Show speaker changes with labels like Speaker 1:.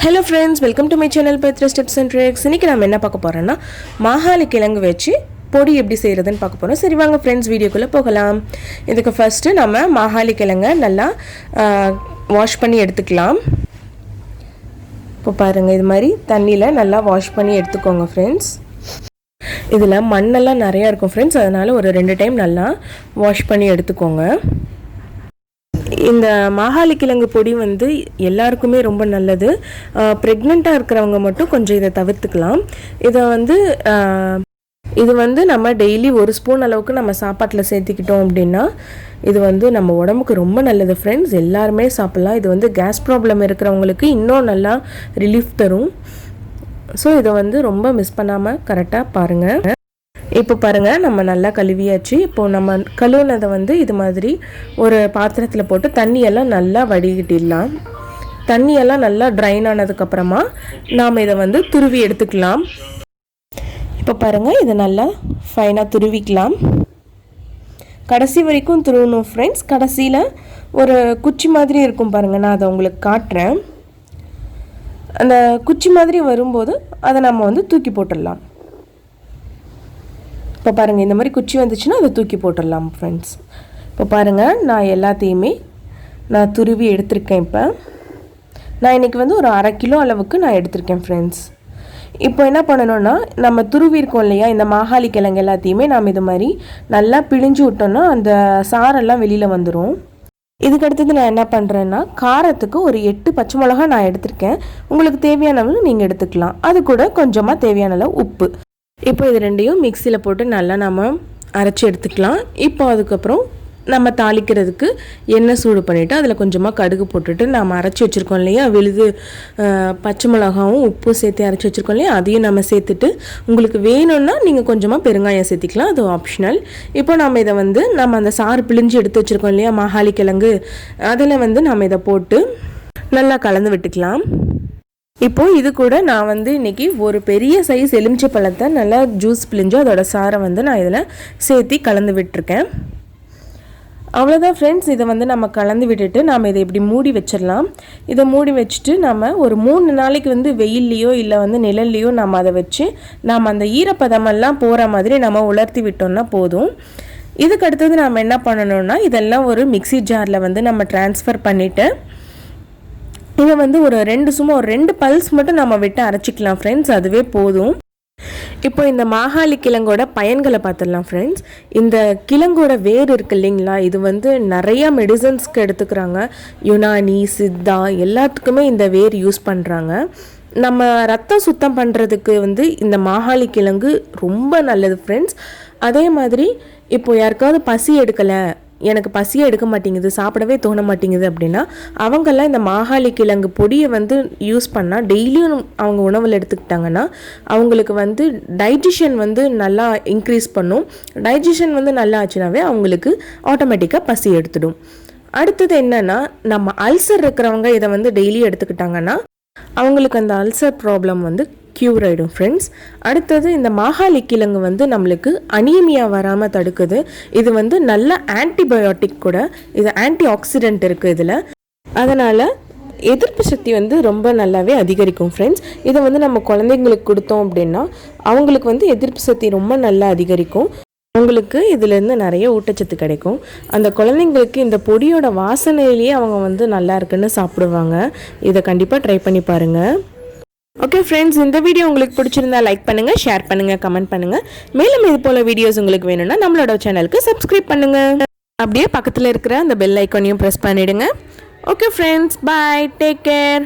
Speaker 1: Hello friends, welcome to my channel Petra Tips and Tricks. இன்னைக்கு நாம என்ன பார்க்க போறோம்னா மாகாளி கிழங்கு வெச்சு பொடி எப்படி செய்யறதுன்னு பார்க்க போறோம். சரி வாங்க फ्रेंड्स வீடியோக்குள்ள போகலாம். இதுக்கு ஃபர்ஸ்ட் நாம மாகாளி கிழங்கை நல்லா வாஷ் பண்ணி எடுத்துக்கலாம். இப்போ பாருங்க இது மாதிரி தண்ணில நல்லா வாஷ் பண்ணி எடுத்துக்கோங்க फ्रेंड्स. இதுல மண்ணெல்லாம் நிறைய இருக்கும் फ्रेंड्स, அதனால ஒரு 2 டைம் நல்லா வாஷ் பண்ணி எடுத்துக்கோங்க. இந்த மாகாளி கிழங்கு பொடி வந்து எல்லாருக்குமே ரொம்ப நல்லது. ப்ரெக்னெண்ட்டாக இருக்கிறவங்க மட்டும் கொஞ்சம் இதை தவிர்த்துக்கலாம். இது வந்து நம்ம டெய்லி 1 ஸ்பூன் அளவுக்கு நம்ம சாப்பாட்டில் சேர்த்துக்கிட்டோம் அப்படின்னா இது வந்து நம்ம உடம்புக்கு ரொம்ப நல்லது ஃப்ரெண்ட்ஸ். எல்லாருமே சாப்பிட்லாம். இது வந்து கேஸ் ப்ராப்ளம் இருக்கிறவங்களுக்கு இன்னும் நல்லா ரிலீஃப் தரும். ஸோ இதை வந்து ரொம்ப மிஸ் பண்ணாமல் கரெக்டாக பாருங்கள். இப்போ பாருங்கள் நம்ம நல்லா கழுவியாச்சு. இப்போது நம்ம கழுவுனதை வந்து இது மாதிரி ஒரு பாத்திரத்தில் போட்டு தண்ணியெல்லாம் நல்லா வடிகட்டிடலாம். தண்ணியெல்லாம் நல்லா ட்ரைன் ஆனதுக்கப்புறமா நாம் இதை வந்து துருவி எடுத்துக்கலாம். இப்போ பாருங்கள் இதை நல்லா ஃபைனாக துருவிக்கலாம். கடைசி வரைக்கும் துருவணும் ஃப்ரெண்ட்ஸ். கடைசியில் ஒரு குச்சி மாதிரி இருக்கும் பாருங்கள், நான் அதை உங்களுக்கு காட்டுறேன். அந்த குச்சி மாதிரி வரும்போது அதை நம்ம வந்து தூக்கி போட்டுடலாம். இப்போ பாருங்கள் இந்த மாதிரி குச்சி வந்துச்சுன்னா அதை தூக்கி போட்டுடலாம் ஃப்ரெண்ட்ஸ். இப்போ பாருங்கள் நான் எல்லாத்தையுமே நான் துருவி எடுத்திருக்கேன். இப்போ நான் இன்றைக்கி வந்து ஒரு 1/2 கிலோ அளவுக்கு நான் எடுத்திருக்கேன் ஃப்ரெண்ட்ஸ். இப்போ என்ன பண்ணணும்னா நம்ம துருவி இருக்கோம் இல்லையா, இந்த மாகாளி கிழங்கு எல்லாத்தையுமே நாம் இது மாதிரி நல்லா பிழிஞ்சு விட்டோம்னா அந்த சாரெல்லாம் வெளியில் வந்துடும். இதுக்கு அடுத்தது நான் என்ன பண்ணுறேன்னா காரத்துக்கு ஒரு 8 பச்சை மிளகா நான் எடுத்திருக்கேன். உங்களுக்கு தேவையான அளவு நீங்கள் எடுத்துக்கலாம். அது கூட கொஞ்சமாக தேவையான அளவு உப்பு. இப்போ இது ரெண்டையும் மிக்சியில் போட்டு நல்லா நம்ம அரைச்சி எடுத்துக்கலாம். இப்போ அதுக்கப்புறம் நம்ம தாளிக்கிறதுக்கு எண்ணெய் சூடு பண்ணிவிட்டு அதில் கொஞ்சமாக கடுகு போட்டுட்டு நம்ம அரைச்சி வச்சுருக்கோம் இல்லையா, விழுது பச்சை மிளகாவும் உப்பு சேர்த்து அரைச்சி வச்சுருக்கோம் இல்லையா, அதையும் நம்ம சேர்த்துட்டு உங்களுக்கு வேணும்னா நீங்கள் கொஞ்சமாக பெருங்காயம் சேர்த்திக்கலாம், அது ஆப்ஷனல். இப்போ நம்ம இதை வந்து நம்ம அந்த சாறு பிழிஞ்சு எடுத்து வச்சுருக்கோம் இல்லையா மாகாளி கிழங்கு, அதில் வந்து நம்ம இதை போட்டு நல்லா கலந்து விட்டுக்கலாம். இப்போது இது கூட நான் வந்து இன்றைக்கி ஒரு பெரிய சைஸ் எலுமிச்சை பழத்தை நல்லா ஜூஸ் பிழிஞ்சு அதோட சாரை வந்து நான் இதில் சேர்த்து கலந்து விட்டுருக்கேன். அவ்வளோதான் ஃப்ரெண்ட்ஸ். இதை வந்து நம்ம கலந்து விட்டுட்டு நாம் இதை இப்படி மூடி வச்சிடலாம். இதை மூடி வச்சுட்டு நம்ம ஒரு 3 நாளைக்கு வந்து வெயில்லையோ இல்லை வந்து நிழல்லையோ நம்ம அதை வச்சு நாம் அந்த ஈரப்பதமெல்லாம் போகிற மாதிரி நம்ம உலர்த்தி விட்டோம்னா போதும். இதுக்கு அடுத்தது நாம் என்ன பண்ணணும்னா இதெல்லாம் ஒரு மிக்சி ஜாரில் வந்து நம்ம ட்ரான்ஸ்ஃபர் பண்ணிவிட்டு இதை வந்து ஒரு 2 பல்ஸ் மட்டும் நம்ம விட்டு அரைச்சிக்கலாம் ஃப்ரெண்ட்ஸ், அதுவே போதும். இப்போ இந்த மாகாளி கிழங்கோட பயன்களை பார்த்துடலாம் ஃப்ரெண்ட்ஸ். இந்த கிழங்கோட வேர் இருக்கு இல்லைங்களா, இது வந்து நிறையா மெடிசன்ஸ்க்கு எடுத்துக்கிறாங்க. யுனானி, சித்தா எல்லாத்துக்குமே இந்த வேர் யூஸ் பண்ணுறாங்க. நம்ம ரத்தம் சுத்தம் பண்ணுறதுக்கு வந்து இந்த மாகாளி கிழங்கு ரொம்ப நல்லது ஃப்ரெண்ட்ஸ். அதே மாதிரி இப்போ யாருக்காவது பசி எடுக்கலை, எனக்கு பசியே எடுக்க மாட்டேங்குது, சாப்பிடவே தோண மாட்டேங்குது அப்படின்னா அவங்கெல்லாம் இந்த மாகாளி கிழங்கு பொடியை வந்து யூஸ் பண்ணால் டெய்லியும் அவங்க உணவில் எடுத்துக்கிட்டாங்கன்னா அவங்களுக்கு வந்து டைஜஷன் வந்து நல்லா இன்க்ரீஸ் பண்ணும். டைஜஷன் வந்து நல்லா ஆச்சுனாவே அவங்களுக்கு ஆட்டோமேட்டிக்காக பசி எடுத்துடும். அடுத்தது என்னென்னா நம்ம அல்சர் இருக்கிறவங்க இதை வந்து டெய்லி எடுத்துக்கிட்டாங்கன்னா அவங்களுக்கு அந்த அல்சர் ப்ராப்ளம் வந்து க்யூர் ஆகிடும் ஃப்ரெண்ட்ஸ். அடுத்தது இந்த மாகாளி கிழங்கு வந்து நம்மளுக்கு அனீமியா வராமல் தடுக்குது. இது வந்து நல்ல ஆன்டிபயோட்டிக் கூட, இது ஆன்டி ஆக்சிடென்ட் இருக்குது இதில், அதனால் எதிர்ப்பு சக்தி வந்து ரொம்ப நல்லாவே அதிகரிக்கும் ஃப்ரெண்ட்ஸ். இதை வந்து நம்ம குழந்தைங்களுக்கு கொடுத்தோம் அப்படின்னா அவங்களுக்கு வந்து எதிர்ப்பு சக்தி ரொம்ப நல்லா அதிகரிக்கும். அவங்களுக்கு இதுலேருந்து நிறைய ஊட்டச்சத்து கிடைக்கும். அந்த குழந்தைங்களுக்கு இந்த பொடியோட வாசனையிலேயே அவங்க வந்து நல்லா இருக்குன்னு சாப்பிடுவாங்க. இதை கண்டிப்பாக ட்ரை பண்ணி பாருங்கள். ஓகே ஃப்ரெண்ட்ஸ், இந்த வீடியோ உங்களுக்கு பிடிச்சிருந்தா லைக் பண்ணுங்கள், ஷேர் பண்ணுங்கள், கமெண்ட் பண்ணுங்கள். மேலும் இது போல் வீடியோஸ் உங்களுக்கு வேணும்னா நம்மளோட சேனலுக்கு சப்ஸ்கிரைப் பண்ணுங்கள். அப்படியே பக்கத்தில் இருக்கிற அந்த பெல் ஐக்கானையும் ப்ரெஸ் பண்ணிவிடுங்க. ஓகே ஃப்ரெண்ட்ஸ், பாய், டேக் கேர்.